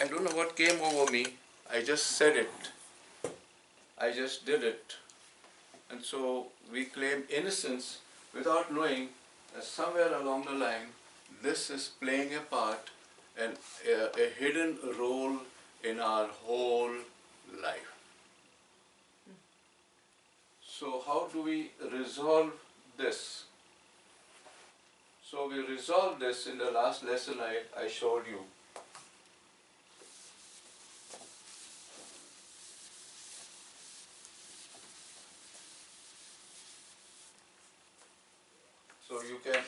I don't know what came over me. I just said it. I just did it. And so we claim innocence without knowing that somewhere along the line, this is playing a part and a hidden role in our whole life. So how do we resolve this? So we resolved this in the last lesson I showed you. So you can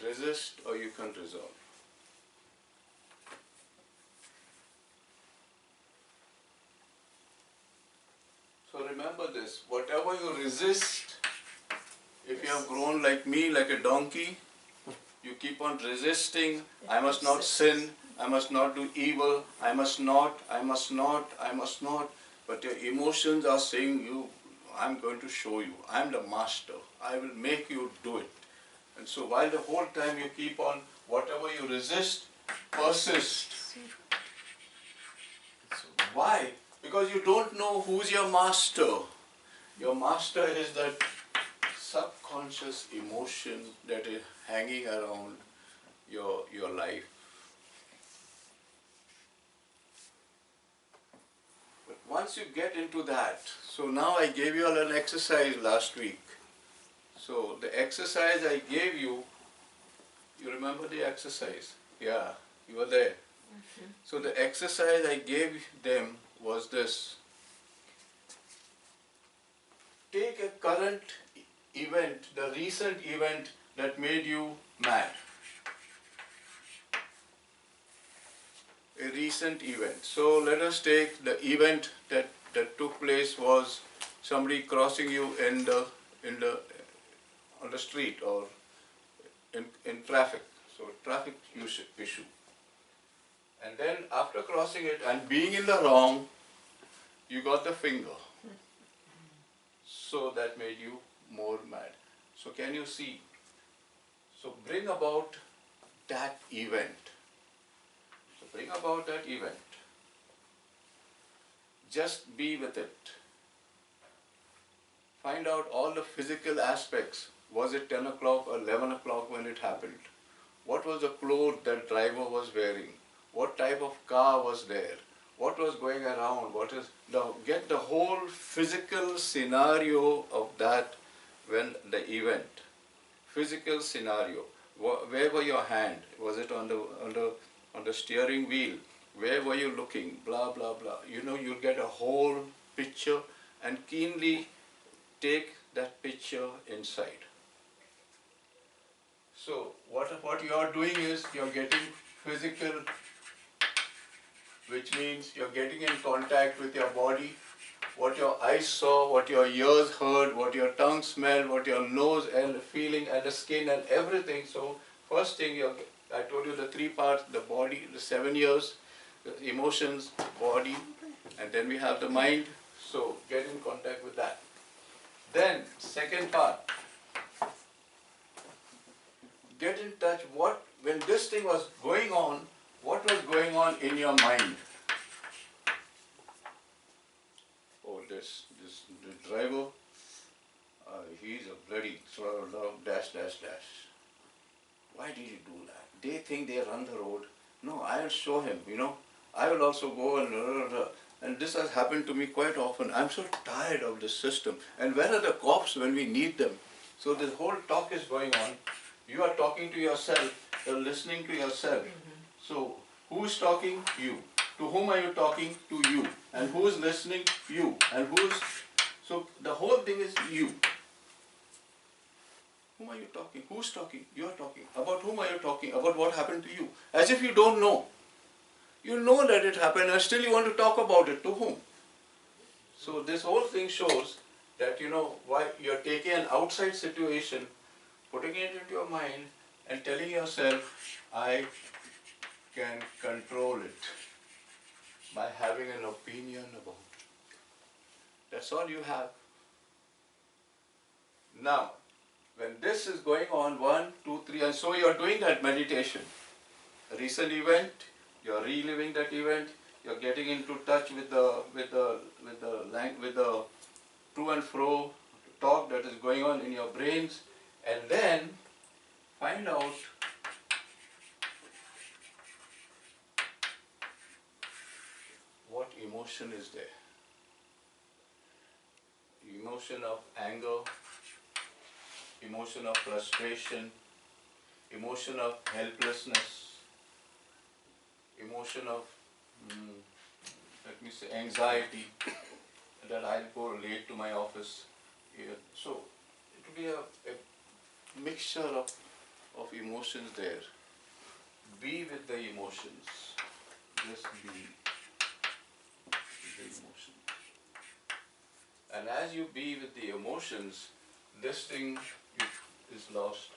resist or you can resolve. So remember this, whatever you resist, if you have grown like me, like a donkey, you keep on resisting, I must not sin, I must not do evil, I must not, I must not, I must not. But your emotions are saying you, I'm going to show you, I'm the master, I will make you do it. And so while the whole time you keep on, whatever you resist, persist. Why? Because you don't know who's your master. Your master is that subconscious emotion that is hanging around your life. But once you get into that, so now I gave you all an exercise last week. So the exercise I gave you, you remember the exercise? Yeah, you were there. So the exercise I gave them was this. Take a current event, the recent event that made you mad. A recent event. So let us take the event that took place was somebody crossing you on the street or in traffic. So traffic issue. And then after crossing it and being in the wrong, you got the finger. So that made you more mad. So can you see? So bring about that event. So bring about that event. Just be with it. Find out all the physical aspects. Was it 10 o'clock or 11 o'clock when it happened? What was the clothes that driver was wearing? What type of car was there? What was going around? Get the whole physical scenario of that when the event. Physical scenario. Where were your hand? Was it on the steering wheel? Where were you looking? Blah, blah, blah. You'll get a whole picture and keenly take that picture inside. So what you are doing is you're getting physical, which means you're getting in contact with your body, what your eyes saw, what your ears heard, what your tongue smelled, what your nose and feeling and the skin and everything. So first thing, I told you the three parts, the body, the 7 years, the emotions, body, and then we have the mind. So get in contact with that. Then second part, get in touch when this thing was going on, what was going on in your mind? Oh, this driver, he's a bloody dash, dash, dash. Why did you do that? They think they run the road. No, I will show him, I will also go and this has happened to me quite often. I'm so tired of this system. And where are the cops when we need them? So this whole talk is going on. You are talking to yourself, you're listening to yourself. So who's talking? You. To whom are you talking? To you. And who's listening? You. And so the whole thing is you. Whom are you talking? Who's talking? You're talking. About whom are you talking? About what happened to you? As if you don't know. You know that it happened and still you want to talk about it. To whom? So this whole thing shows that why you're taking an outside situation, putting it into your mind and telling yourself, I can control it by having an opinion about it. That's all you have. Now, When this is going on, 1, 2, 3, and so you are doing that meditation. A recent event, you are reliving that event. You are getting into touch with the to and fro talk that is going on in your brains, and then find out what emotion is there. Emotion of anger, emotion of frustration, emotion of helplessness, emotion of, let me say, anxiety that I'll go late to my office. Yeah. So it will be a mixture of emotions there. Be with the emotions. Just be with the emotions. And as you be with the emotions, this thing is lost.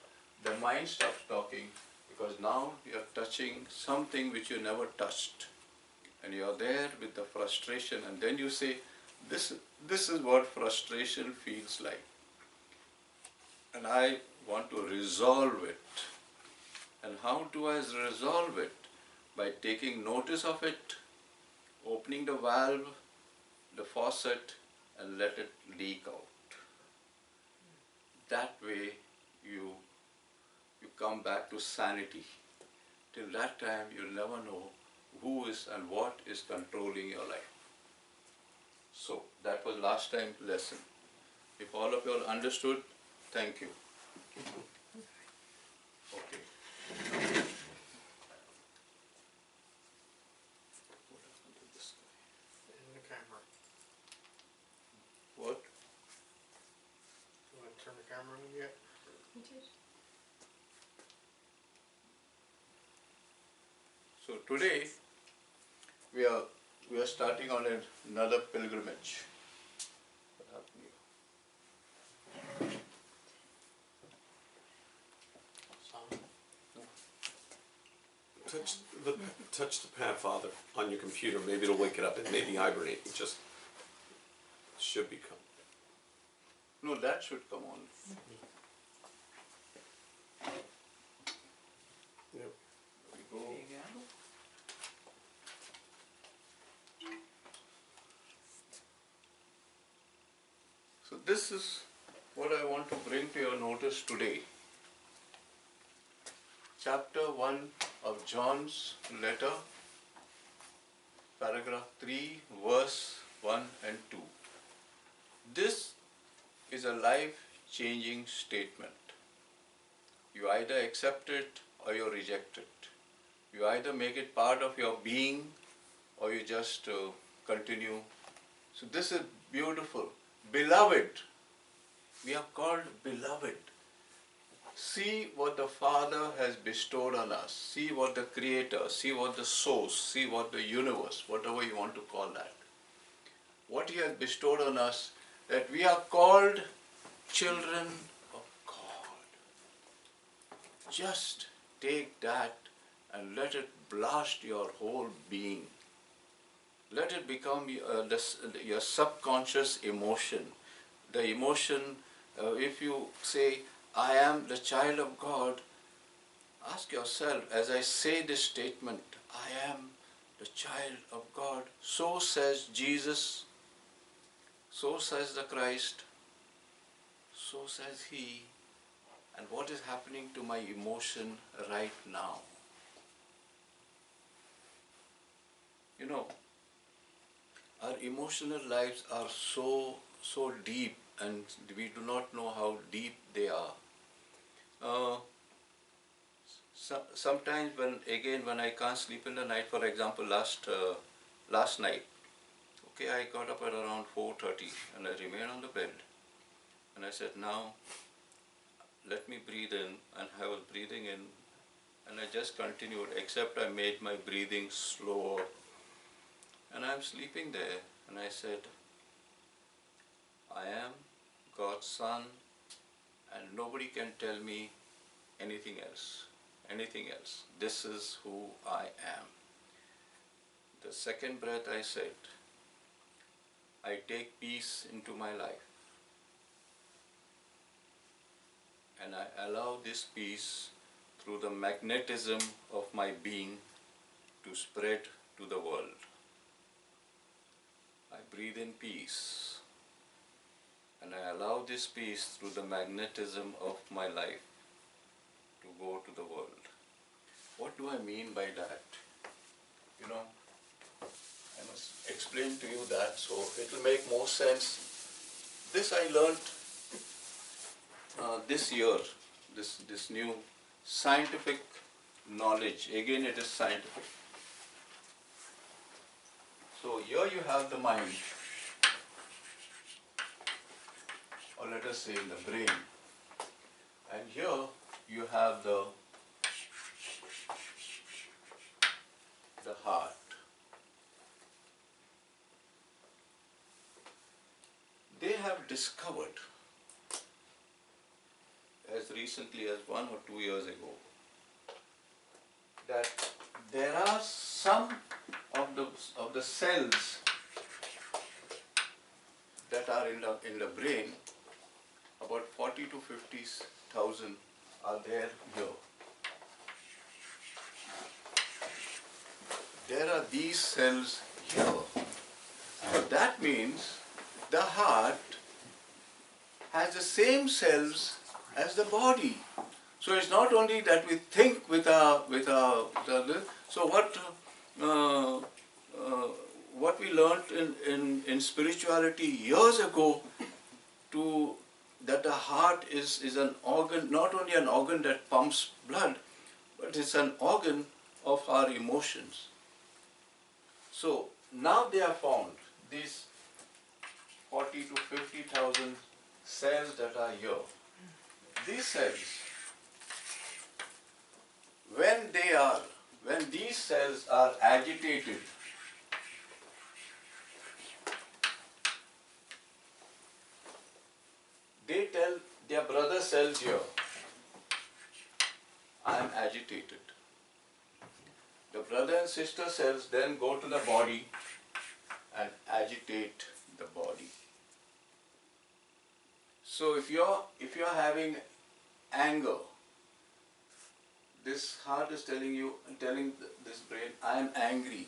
The mind stops talking because now you are touching something which you never touched. And you are there with the frustration, and then you say, this is what frustration feels like. And I want to resolve it. And how do I resolve it? By taking notice of it, opening the valve, the faucet, and let it leak out. That way you come back to sanity. Till that time you'll never know who is and what is controlling your life. So that was last time lesson. If all of you all understood, thank you. Okay. In the camera. What? You want to turn the camera on yet? You did. So today we are starting on another pilgrimage. What happened here? Sound? Touch the pad, Father, on your computer. Maybe it'll wake it up. It may be hibernating. Just should become. No, that should come on. Yep. We go. There you go. So this is what I want to bring to your notice today. Chapter 1 of John's letter, paragraph 3, verse 1 and 2. This is a life-changing statement. You either accept it or you reject it. You either make it part of your being or you just continue. So this is beautiful. Beloved. We are called beloved. See what the Father has bestowed on us. See what the Creator, see what the source, see what the universe, whatever you want to call that. What He has bestowed on us, that we are called children of God. Just take that and let it blast your whole being. Let it become your subconscious emotion. The emotion, if you say, I am the child of God, ask yourself, as I say this statement, I am the child of God. So says Jesus, so says the Christ, so says He. And what is happening to my emotion right now? You know, our emotional lives are so deep, and we do not know how deep they are. Sometimes when I can't sleep in the night, for example, last night, okay, I got up at around 4:30 and I remained on the bed, and I said, now let me breathe in, and I was breathing in, and I just continued, except I made my breathing slower, and I'm sleeping there, and I said, I am God's son, and nobody can tell me anything else. This is who I am. The second breath I said, I take peace into my life. and I allow this peace through the magnetism of my being to spread to the world. I breathe in peace, and I allow this peace through the magnetism of my life to go to the world. What do I mean by that? You know, I must explain to you that so it will make more sense. This I learnt this year, this new scientific knowledge. Again, it is scientific. So here you have the mind, or let us say the brain, and here you have the heart. They have discovered, as recently as 1 or 2 years ago, that there are some of the cells that are in the brain, about 40 to 50,000 are there here. There are these cells here. So that means the heart has the same cells as the body. So it's not only that we think with our so what we learnt in spirituality years ago, to that the heart is an organ, not only an organ that pumps blood, but it's an organ of our emotions. So now they have found these 40 to 50,000 cells that are here. These cells, when these cells are agitated, they tell their brother cells here, I am agitated. The brother and sister cells then go to the body and agitate the body. So if you're having anger, this heart is telling this brain, I am angry.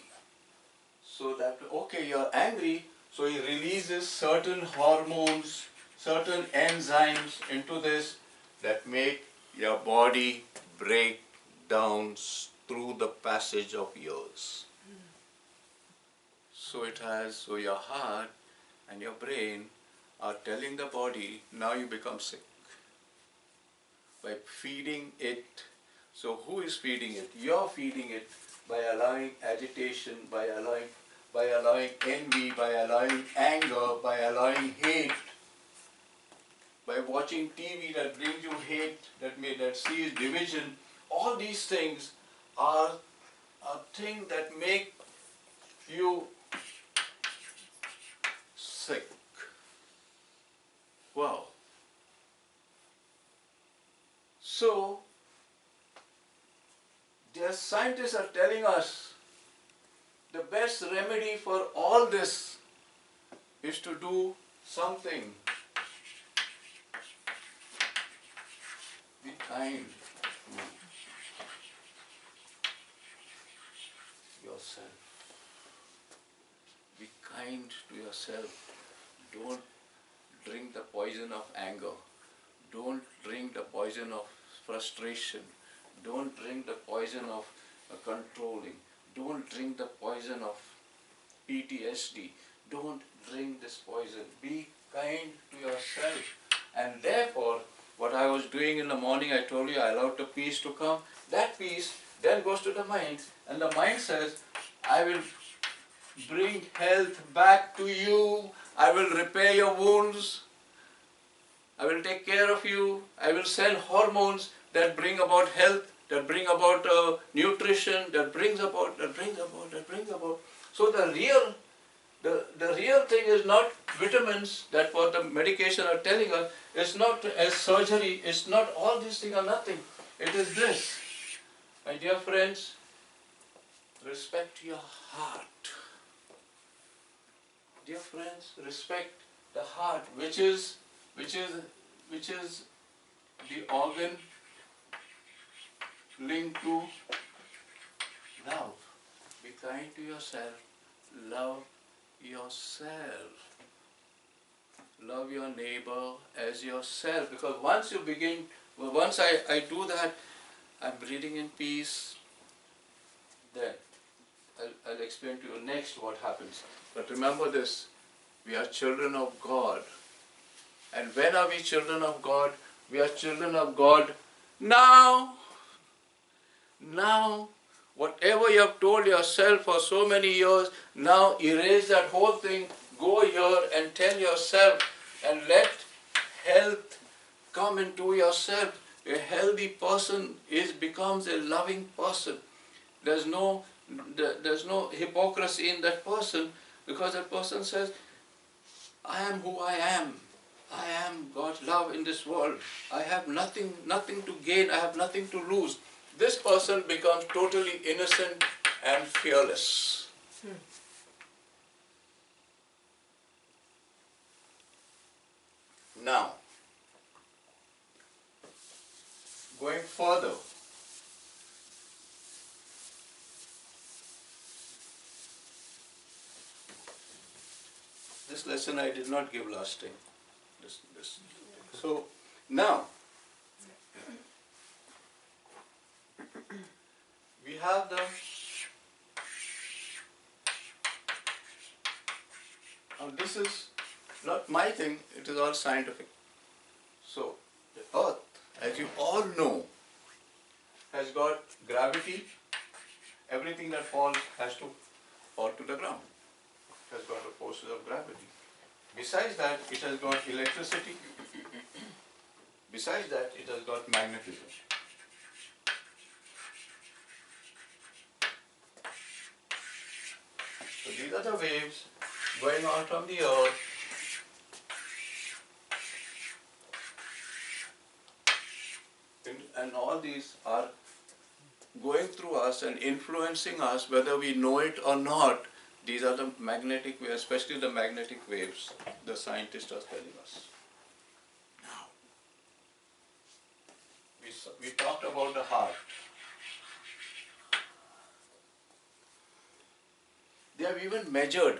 So that, okay, you're angry, so he releases certain hormones, certain enzymes into this that make your body break down through the passage of years. So your heart and your brain are telling the body, now you become sick. By feeding it. So who is feeding it? You're feeding it by allowing agitation, by allowing envy, by allowing anger, by allowing hate, by watching TV that brings you hate, that sees division. All these things are things that make you sick. Wow. So, the scientists are telling us the best remedy for all this is to do something. Be kind to yourself. Be kind to yourself. Don't drink the poison of anger. Don't drink the poison of frustration. Don't drink the poison of controlling. Don't drink the poison of PTSD. Don't drink this poison. Be kind to yourself. And therefore, what I was doing in the morning, I told you, I allowed the peace to come. That peace then goes to the mind, and the mind says, I will bring health back to you. I will repair your wounds. I will take care of you. I will send hormones that bring about health, that bring about nutrition, that brings about. So the real thing is not vitamins, that what the medication are telling us. It's not as surgery. It's not all these things are nothing. It is this. My dear friends, respect your heart. Dear friends, respect the heart, which is the organ linked to love. Be kind to yourself. Love yourself. Love your neighbor as yourself. Because once I do that, I'm breathing in peace. Then I'll explain to you next what happens. But remember this, we are children of God. And when are we children of God? We are children of God now. Now, whatever you have told yourself for so many years, now erase that whole thing, go here and tell yourself, and let health come into yourself. A healthy person becomes a loving person. There's no hypocrisy in that person, because that person says, I am who I am. I am God's love in this world. I have nothing to gain. I have nothing to lose. This person becomes totally innocent and fearless. Now, going further, this lesson I did not give last time. So, now, we have the, now this is not my thing, it is all scientific. So, the earth, as you all know, has got gravity. Everything that falls has to fall to the ground. It has got the forces of gravity. Besides that, it has got electricity. Besides that, it has got magnetism. So these are the waves going on from the earth and all these are going through us and influencing us whether we know it or not. These are the magnetic waves, especially the magnetic waves the scientists are telling us. Now, we talked about the heart. They have even measured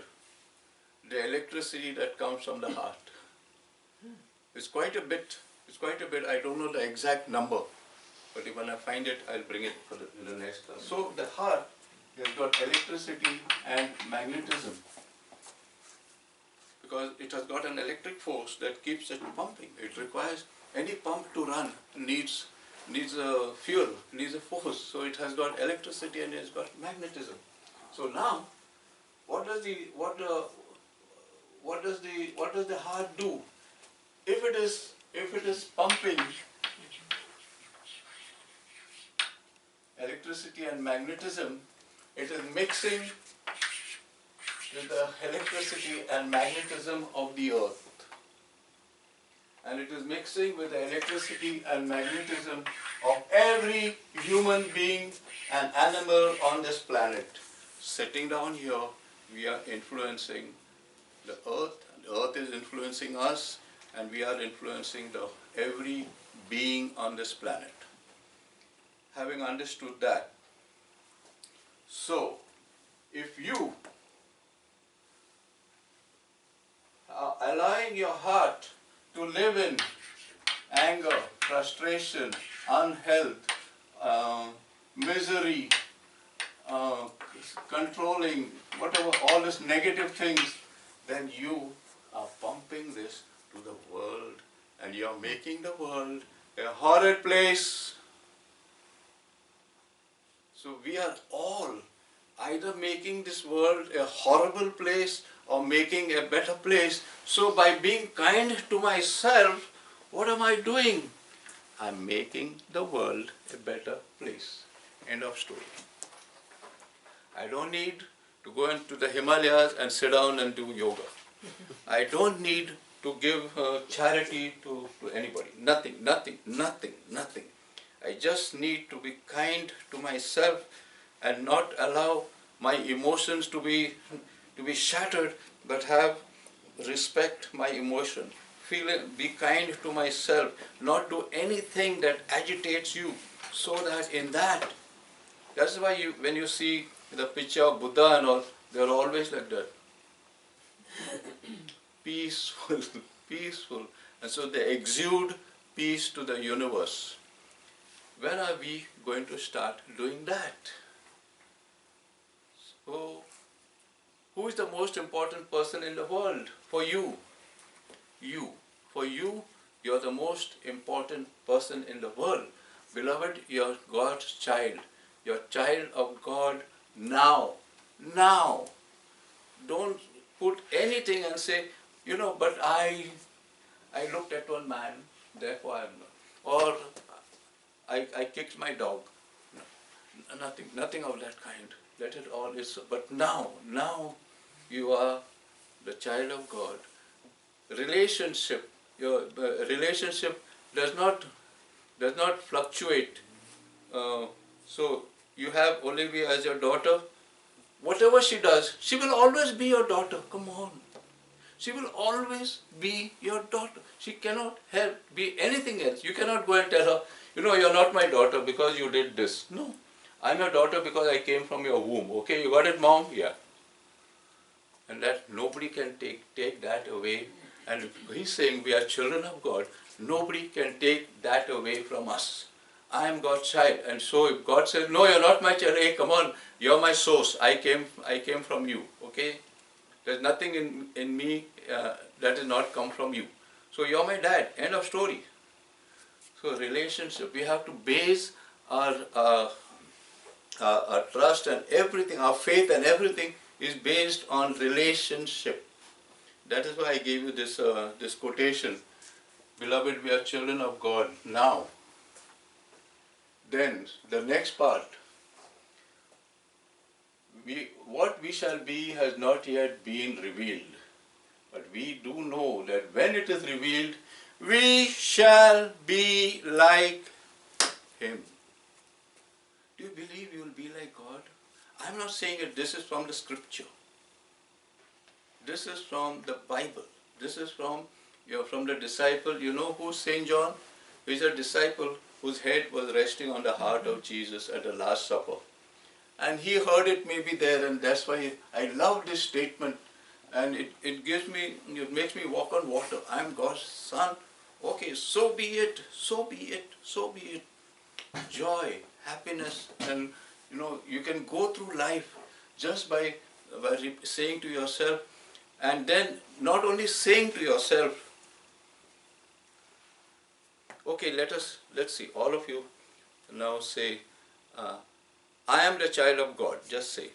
the electricity that comes from the heart. It's quite a bit. I don't know the exact number, but when I find it, I'll bring it for the next class. So the heart has got electricity and magnetism, because it has got an electric force that keeps it pumping. It requires, any pump to run needs a fuel, needs a force. So it has got electricity and it has got magnetism. So now, what does the heart do? If it is pumping electricity and magnetism, it is mixing with the electricity and magnetism of the earth. And it is mixing with the electricity and magnetism of every human being and animal on this planet. Sitting down here, we are influencing the earth is influencing us, and we are influencing every being on this planet. Having understood that, so if you are allowing your heart to live in anger, frustration, unhealth, misery, controlling, whatever, all these negative things, then you are pumping this to the world, and you are making the world a horrid place. So we are all either making this world a horrible place or making a better place. So by being kind to myself, what am I doing? I'm making the world a better place. End of story. I don't need to go into the Himalayas and sit down and do yoga. I don't need to give charity to anybody. Nothing. I just need to be kind to myself and not allow my emotions to be shattered, but have respect my emotion, be kind to myself, not do anything that agitates you, so that in that, that's why when you see the picture of Buddha and all, they're always like that. Peaceful, peaceful. And so they exude peace to the universe. When are we going to start doing that? So, who is the most important person in the world? For you. You. For you, you're the most important person in the world. Beloved, you're God's child. You're child of God now. Now. Don't put anything and say, but I looked at one man, therefore I'm not. Or I kicked my dog. No, nothing of that kind. Let it all is so. But now you are the child of God. Relationship, your relationship does not fluctuate. So you have Olivia as your daughter. Whatever she does, she will always be your daughter. Come on. She will always be your daughter. She cannot be anything else. You cannot go and tell her, you're not my daughter because you did this. No. I'm your daughter because I came from your womb. Okay, you got it, Mom? Yeah. And that nobody can take that away. And he's saying we are children of God. Nobody can take that away from us. I am God's child. And so if God says, no, you're not my child, hey, come on, you're my source. I came from you. Okay? There's nothing in me that has not come from you. So you're my dad. End of story. So relationship, we have to base our trust and everything, our faith and everything is based on relationship. That is why I gave you this quotation. Beloved, we are children of God now. Then the next part. What we shall be has not yet been revealed. But we do know that when it is revealed, we shall be like Him. Do you believe you will be like God? I'm not saying that this is from the scripture. This is from the Bible. This is from the disciple. You know who's St. John? He's a disciple whose head was resting on the heart of Jesus at the Last Supper. And he heard it maybe there, and that's why I love this statement. And it makes me walk on water. I'm God's son. Okay, so be it, so be it, so be it. Joy, happiness, and you can go through life just by saying to yourself, and then not only saying to yourself, okay, let's see, all of you now say, I am the child of God. Just say.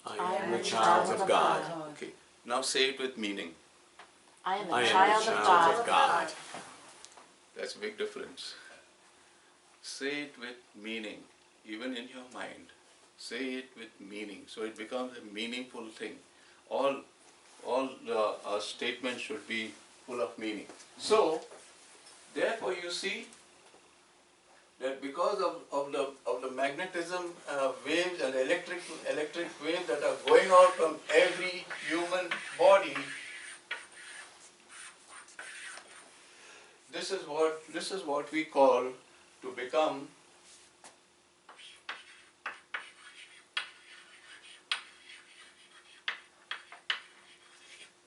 I am the child of God. Okay, now say it with meaning. I am I the am child the of child of God. God. That's a big difference. Say it with meaning, even in your mind. Say it with meaning, so it becomes a meaningful thing. All our statements should be full of meaning. So, therefore, you see that because of the magnetism waves and electric waves that are going out from every human body, this is what we call to become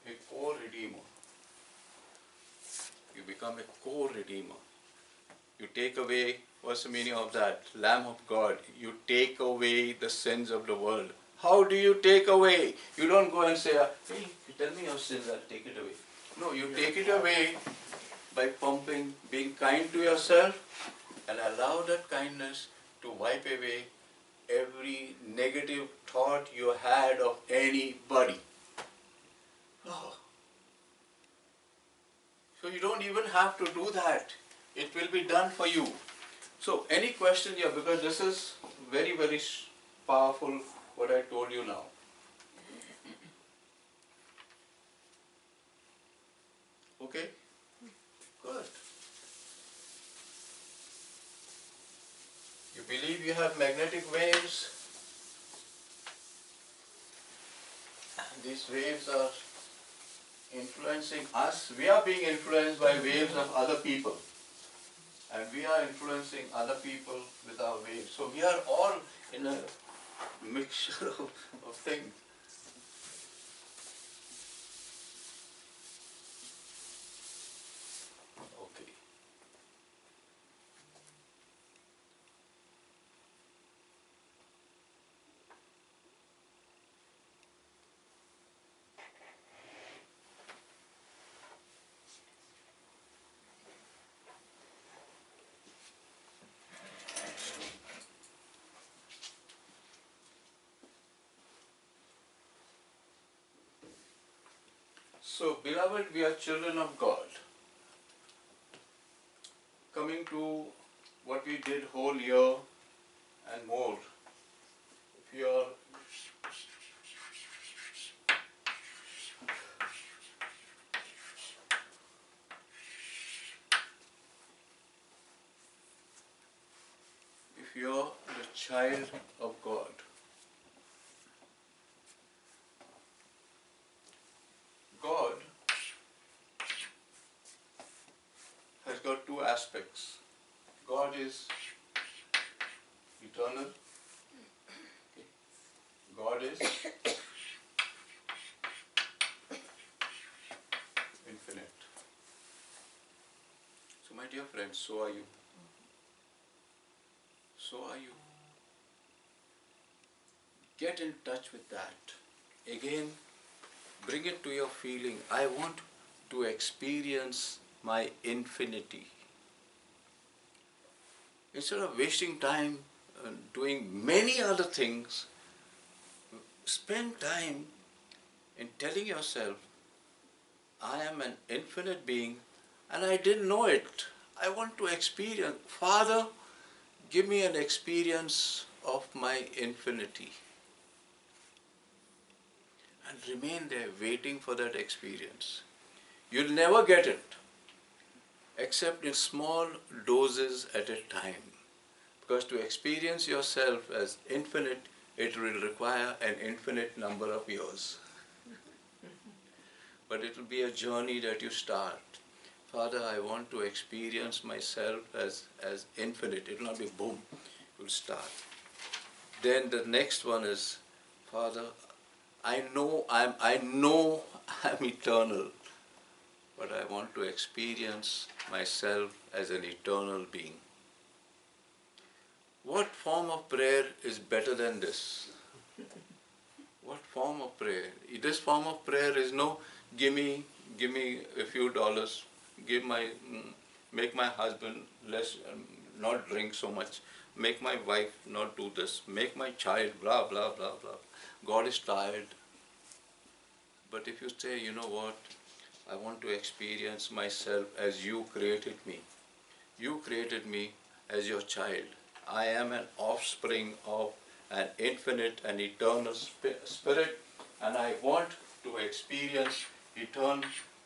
a co-redeemer. You become a co-redeemer. You take away, what's the meaning of that? Lamb of God. You take away the sins of the world. How do you take away? You don't go and say, hey, tell me your sins, I'll take it away. No, you take it away by pumping, being kind to yourself, and allow that kindness to wipe away every negative thought you had of anybody. Oh. So you don't even have to do that. It will be done for you. So any question here, because this is very, very powerful what I told you now. Okay? Good. You believe you have magnetic waves? These waves are influencing us. We are being influenced by waves of other people. And we are influencing other people with our waves. So we are all in a mixture of things. Okay. So, beloved, we are children of God. Coming to what we did whole year and more. If you are the child of God, God has got two aspects. God is eternal. God is infinite. So my dear friends, so are you. So are you. Get in touch with that. Again, bring it to your feeling. I want to experience my infinity. Instead of wasting time doing many other things, spend time in telling yourself, I am an infinite being and I didn't know it. I want to experience. Father, give me an experience of my infinity. And remain there waiting for that experience. You'll never get it except in small doses at a time. Because to experience yourself as infinite, it will require an infinite number of years. But it will be a journey that you start. Father, I want to experience myself as infinite. It will not be boom. It will start. Then the next one is, Father, I know I'm eternal, but I want to experience myself as an eternal being. What form of prayer is better than this? What form of prayer? This form of prayer is no, give me a few dollars, make my husband not drink so much, make my wife not do this, make my child blah, blah, blah, blah. God is tired. But if you say, you know what, I want to experience myself as you created me. You created me as your child. I am an offspring of an infinite and eternal spirit, and I want to experience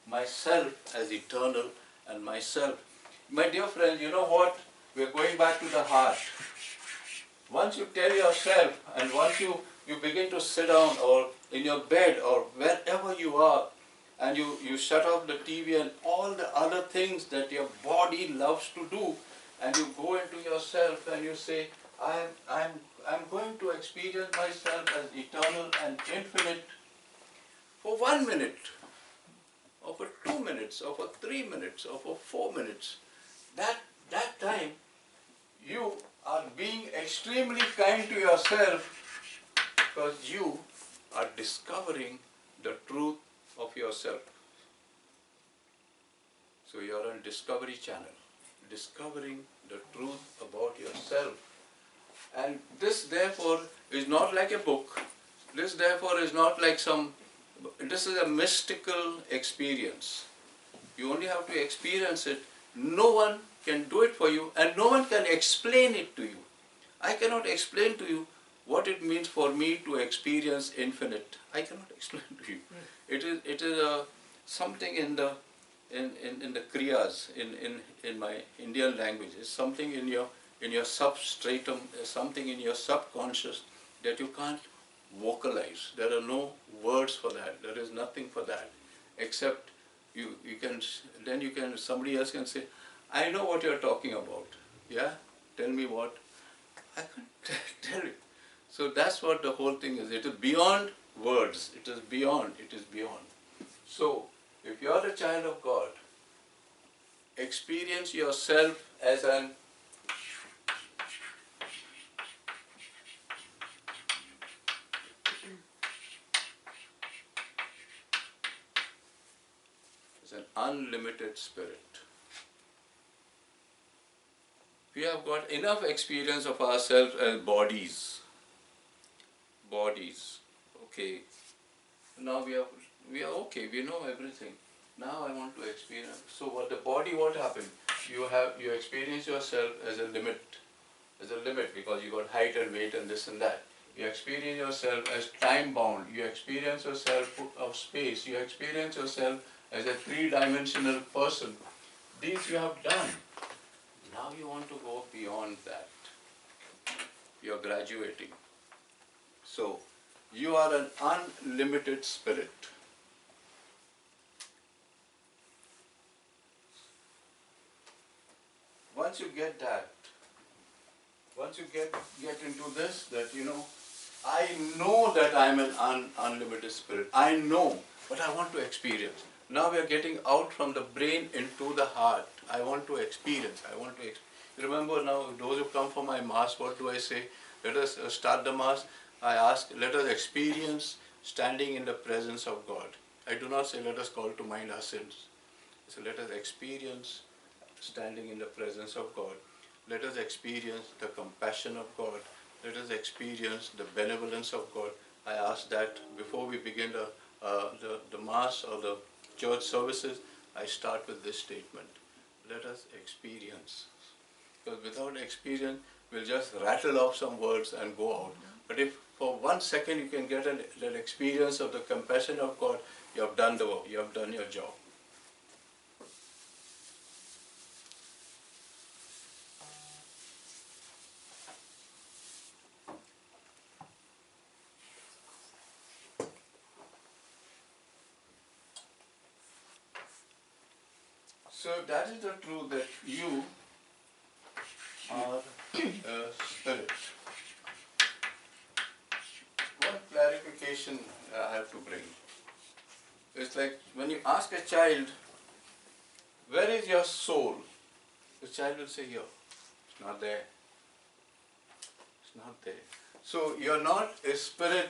myself as eternal and myself. My dear friends, you know what? We are going back to the heart. Once you tell yourself, and once you begin to sit down or in your bed or wherever you are, and you shut off the TV and all the other things that your body loves to do, and you go into yourself and you say, I'm going to experience myself as eternal and infinite for 1 minute, or for 2 minutes, or for 3 minutes, or for 4 minutes. That time, you are being extremely kind to yourself because you are discovering the truth of yourself. So you are on Discovery Channel, discovering the truth about yourself. And this therefore is not like a book. This therefore is not like this is a mystical experience. You only have to experience it. No one can do it for you and no one can explain it to you. I cannot explain to you what it means for me to experience infinite. I cannot explain to you. It is something in the kriyas in my Indian language. It's something in your substratum, something in your subconscious that you can't vocalize. There are no words for that. There is nothing for that. except then somebody else can say, I know what you're talking about. Yeah? Tell me what? I can't tell you. So that's what the whole thing is. It is beyond words. It is beyond. So, if you are a child of God, experience yourself as an unlimited spirit. We have got enough experience of ourselves as bodies. Okay. Now we are okay. We know everything. Now I want to experience. So what happened? You experience yourself as a limit because you got height and weight and this and that. You experience yourself as time bound. You experience yourself of space. You experience yourself as a three-dimensional person. These you have done. Now you want to go beyond that. You are graduating. So, you are an unlimited spirit. Once you get that, once you get into this, that I know that I am an unlimited spirit. I know, but I want to experience. Now we are getting out from the brain into the heart. I want to experience. Remember now, those who come for my mass, what do I say? Let us start the mass. I ask, let us experience standing in the presence of God. I do not say let us call to mind our sins. So let us experience standing in the presence of God. Let us experience the compassion of God. Let us experience the benevolence of God. I ask that before we begin the mass or the church services, I start with this statement. Let us experience. Because without experience, we'll just rattle off some words and go out. But if for 1 second you can get that experience of the compassion of God, you have done the work, you have done your job. So that is the truth, that you are a spirit. One clarification I have to bring. It's like when you ask a child, where is your soul? The child will say, here. It's not there. It's not there. So you're not a spirit.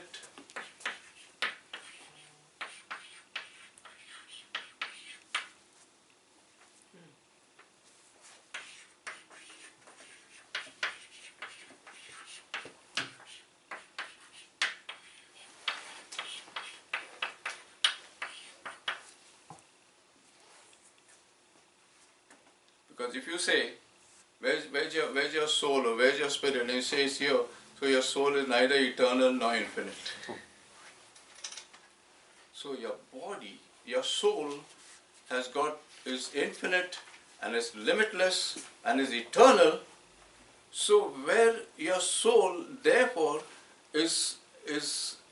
Because if you say, where's your soul or where's your spirit, and you say it's here, so your soul is neither eternal nor infinite. So your body, your soul is infinite and is limitless and is eternal. So where your soul therefore is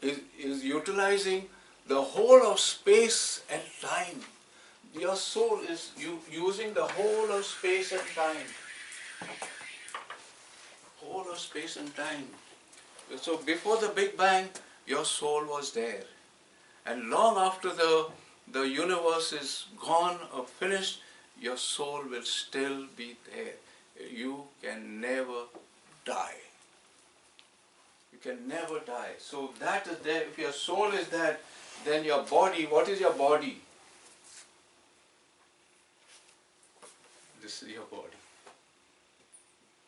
utilizing the whole of space and time. Your soul is using the whole of space and time. Whole of space and time. So before the Big Bang, your soul was there. And long after the universe is gone or finished, your soul will still be there. You can never die. You can never die. So that is there. If your soul is that, then your body, what is your body? This is your body.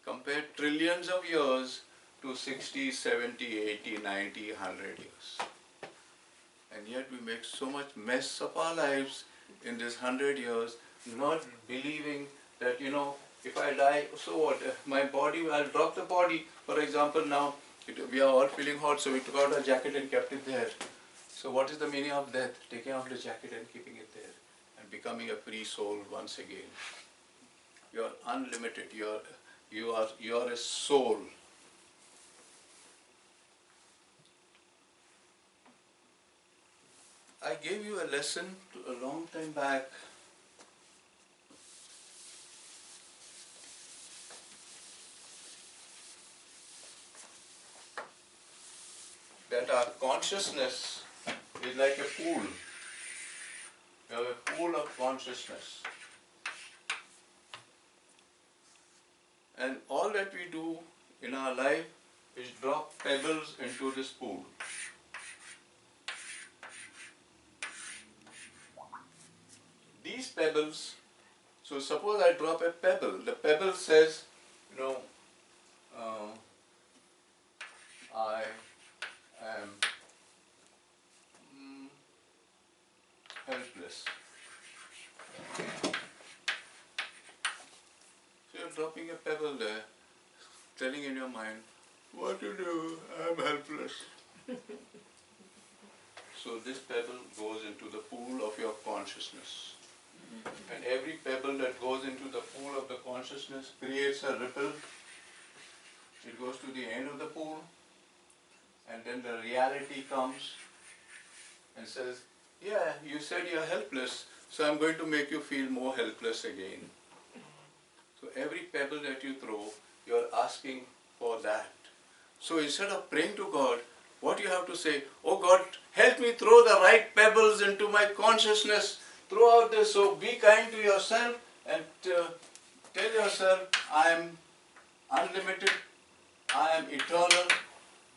Compare trillions of years to 60, 70, 80, 90, 100 years. And yet we make so much mess of our lives in this 100 years, not believing that, if I die, so what? My body, I'll drop the body. For example, now we are all feeling hot, so we took out our jacket and kept it there. So what is the meaning of death? Taking off the jacket and keeping it there and becoming a free soul once again. You are unlimited. You are a soul. I gave you a lesson a long time back. That our consciousness is like a pool. We have a pool of consciousness. And all that we do in our life is drop pebbles into this pool. These pebbles, so suppose I drop a pebble. The pebble says, I am helpless. So you're dropping a pebble there, telling in your mind, what to do? I'm helpless. So this pebble goes into the pool of your consciousness. And every pebble that goes into the pool of the consciousness creates a ripple. It goes to the end of the pool, and then the reality comes and says, yeah, you said you're helpless, so I'm going to make you feel more helpless again. So every pebble that you throw, you're asking for that. So instead of praying to God, what you have to say, oh God, help me throw the right pebbles into my consciousness throughout this. So be kind to yourself and tell yourself, I am unlimited, I am eternal,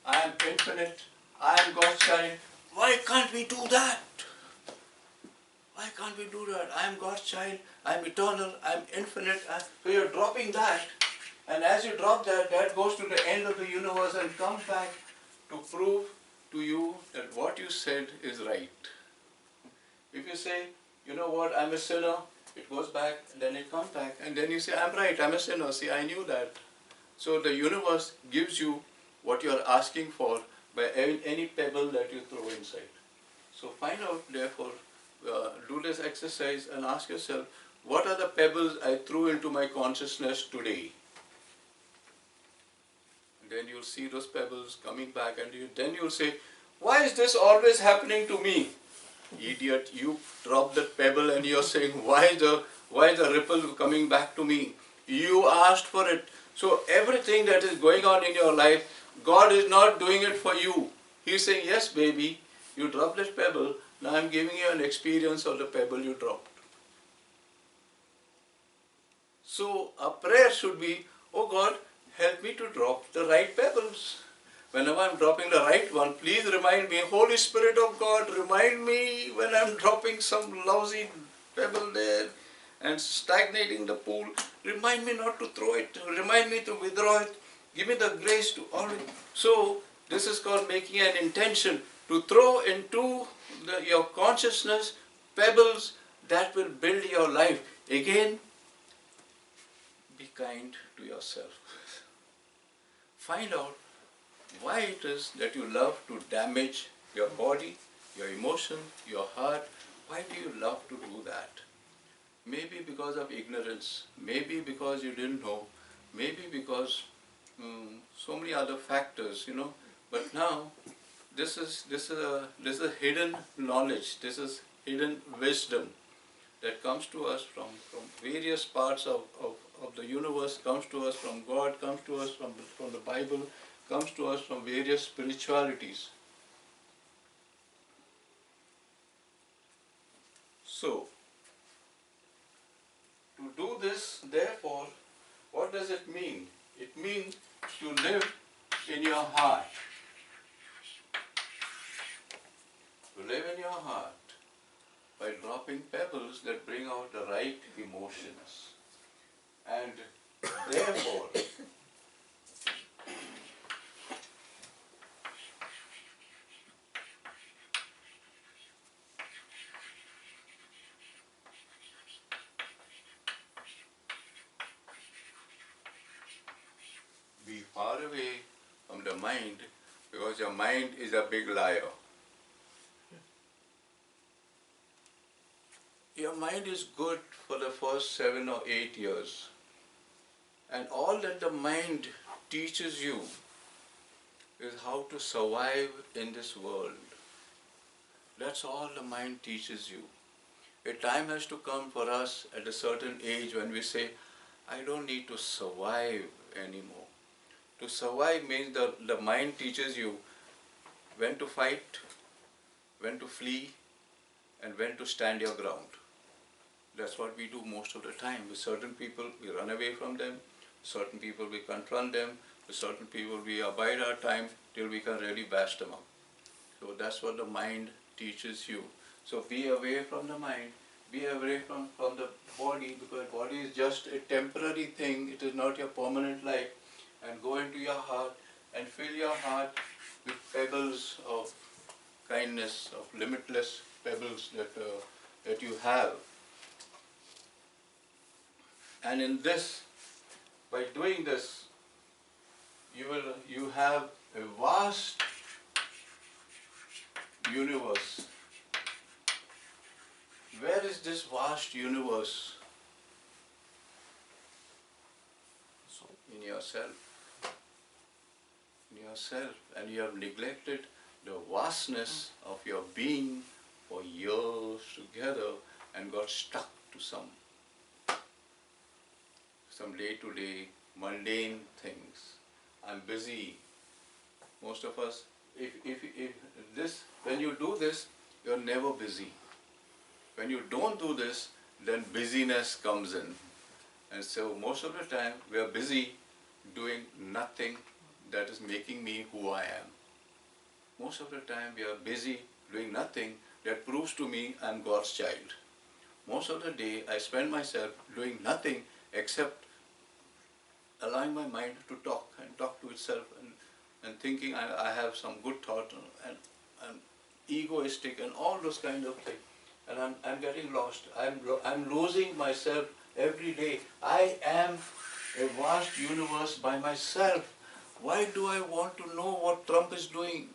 I am infinite, I am God's child. Why can't we do that? Why can't we do that? I am God's child, I am eternal, I am infinite. So you're dropping that, and as you drop that, that goes to the end of the universe and comes back to prove to you that what you said is right. If you say, you know what, I'm a sinner, it goes back, then it comes back, and then you say, I'm right, I'm a sinner, see, I knew that. So the universe gives you what you are asking for by any pebble that you throw inside. So find out, therefore, do this exercise and ask yourself, what are the pebbles I threw into my consciousness today? And then you'll see those pebbles coming back, and then you'll say, why is this always happening to me? Idiot, you dropped that pebble and you're saying, why is the ripple coming back to me? You asked for it. So everything that is going on in your life, God is not doing it for you. He's saying, yes baby, you dropped that pebble, now I'm giving you an experience of the pebble you dropped. So our prayer should be, oh God, help me to drop the right pebbles. Whenever I'm dropping the right one, please remind me, Holy Spirit of God, remind me when I'm dropping some lousy pebble there and stagnating the pool. Remind me not to throw it. Remind me to withdraw it. Give me the grace to always. So this is called making an intention to throw into your consciousness pebbles that will build your life. Again, be kind to yourself. Find out why it is that you love to damage your body, your emotion, your heart. Why do you love to do that? Maybe because of ignorance, maybe because you didn't know, maybe because so many other factors, But now, this is a hidden knowledge, this is hidden wisdom that comes to us from various parts of the universe, comes to us from God, comes to us from the Bible, comes to us from various spiritualities. So, to do this, therefore, what does it mean? It means to live in your heart. To live in your heart by dropping pebbles that bring out the right emotions. And therefore, be far away from the mind, because your mind is a big liar. Your mind is good for the first 7 or 8 years. And all that the mind teaches you is how to survive in this world. That's all the mind teaches you. A time has to come for us at a certain age when we say, I don't need to survive anymore. To survive means the mind teaches you when to fight, when to flee, and when to stand your ground. That's what we do most of the time. With certain people, we run away from them. With certain people, we confront them. With certain people, we abide our time till we can really bash them up. So that's what the mind teaches you. So be away from the mind. Be away from the body, because body is just a temporary thing. It is not your permanent life. And go into your heart and fill your heart with pebbles of kindness, of limitless pebbles that you have. And in this, by doing this, you have a vast universe. Where is this vast universe? In yourself. In yourself. And you have neglected the vastness of your being for years together and got stuck to some day-to-day mundane things. I'm busy. Most of us, when you do this, you're never busy. When you don't do this, then busyness comes in. And so most of the time, we are busy doing nothing that is making me who I am. Most of the time, we are busy doing nothing that proves to me I'm God's child. Most of the day, I spend myself doing nothing except allowing my mind to talk to itself and thinking I have some good thought and egoistic and all those kind of things. And I'm getting lost. I'm losing myself every day. I am a vast universe by myself. Why do I want to know what Trump is doing?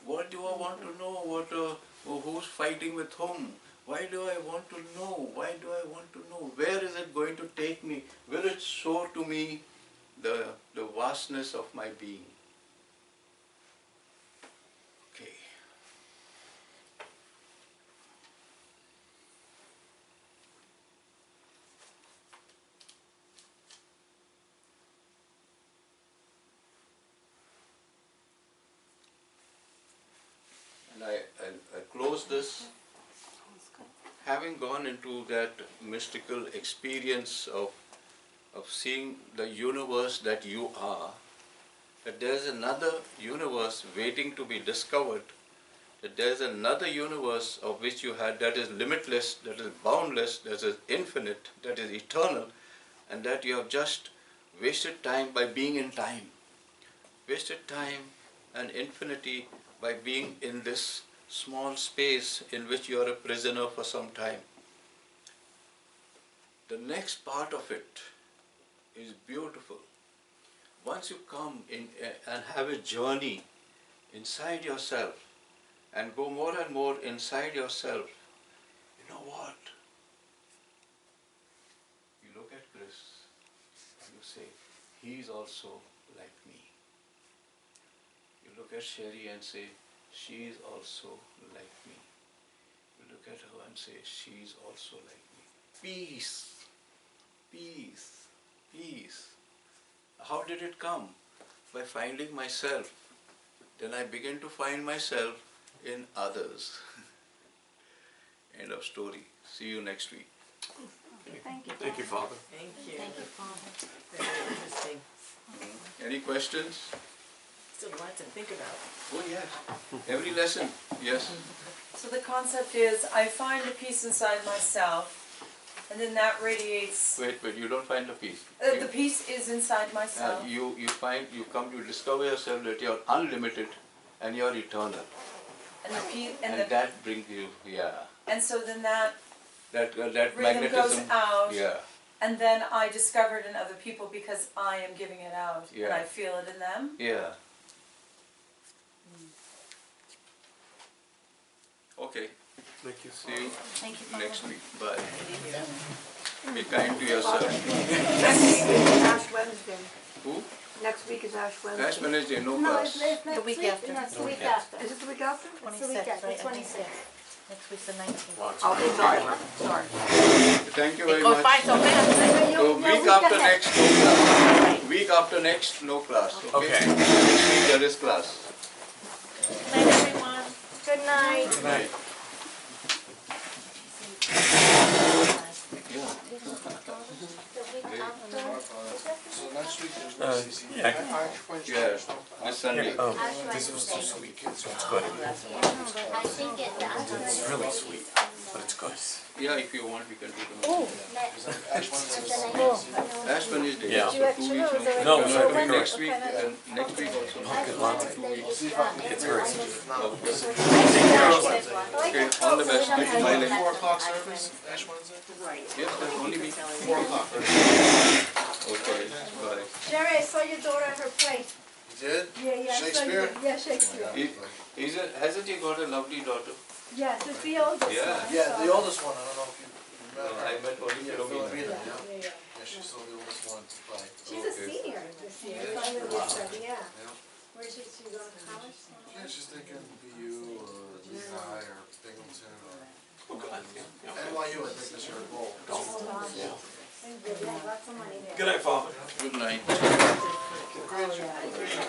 What do I want to know? Who's fighting with whom? Why do I want to know? Why do I want to know? Where is it going to take me? Will it show to me the vastness of my being? Okay. And I close this. Having gone into that mystical experience of seeing the universe that you are, that there's another universe waiting to be discovered, that there's another universe of which you had that is limitless, that is boundless, that is infinite, that is eternal, and that you have just wasted time by being in time. Wasted time and infinity by being in this small space in which you are a prisoner for some time. The next part of it is beautiful. Once you come in and have a journey inside yourself and go more and more inside yourself, you know what? You look at Chris and you say, he's also like me. You look at Sherry and say, she's also like me. You look at her and say, she's also like me. Peace, peace, peace. How did it come? By finding myself. Then I begin to find myself in others. End of story. See you next week. Thank you. Thank you, Father. Thank you. Thank you, Father. Very interesting. Any questions? Still a lot to think about. Oh yes. Every lesson. Yes. So the concept is, I find the peace inside myself, and then that radiates. Wait, you don't find the peace. The peace is inside myself. You discover yourself that you're unlimited and you're eternal. And the peace, And that brings you, and so then that that rhythm magnetism. goes out, Yeah. and then I discover it in other people because I am giving it out, and Yeah. I feel it in them. Yeah. Okay. Thank you. See you Thank you, Father. next week. Bye. Thank you. Be kind to yourself. Next week is Ash Wednesday. Who? Next week is Ash Wednesday. Ash Wednesday, no No, class. it's next The week after. No, it's the The week week after. Is it the week after? It's the week Twenty-sixth, after, right, the 26th. Next week's the 19th. Okay, sorry, sorry. Thank you It very goes by much. so fast. So week after next, no class. Week after next, no class, okay? Okay. Next week there is class. Night, everyone. Good night. Good night. So next week there's no CC. yeah. Ash Wednesday, Yeah, there's no class. this Sunday. Oh, this was too sweet. It's good. I think It's really sweet, but it's good. Yeah, if you want, we can do tomorrow. Ash Wednesday. Ash Wednesday, Yeah. so 2 weeks, no? No, it was already Next cooked. week, and next week also. Good luck. It's hers. Okay, all the best, wish you my luck. 4 o'clock service, Ash Wednesday? Yes, that's only me. 4 o'clock. Okay, bye. Jerry, I saw your daughter at her play. You did? Yeah, I saw you. Shakespeare? Yeah, Shakespeare. Hasn't he got a lovely daughter? Yes, it's the oldest one. Yeah. I Yeah, saw. the oldest one, I don't know if you met her. I met only Yeah, Philomena. Philomena, yeah. Yeah, yeah. Yeah, she's still the oldest one to play. She's a senior this year. I saw her yesterday, yeah. Yeah. Where is she going to college? Yeah, she's thinking BU or Lehigh or Binghamton or Oh, good. Yeah. NYU, I think is her goal. Yeah, lots of money there. Good night, Father. Good night. Congratulations.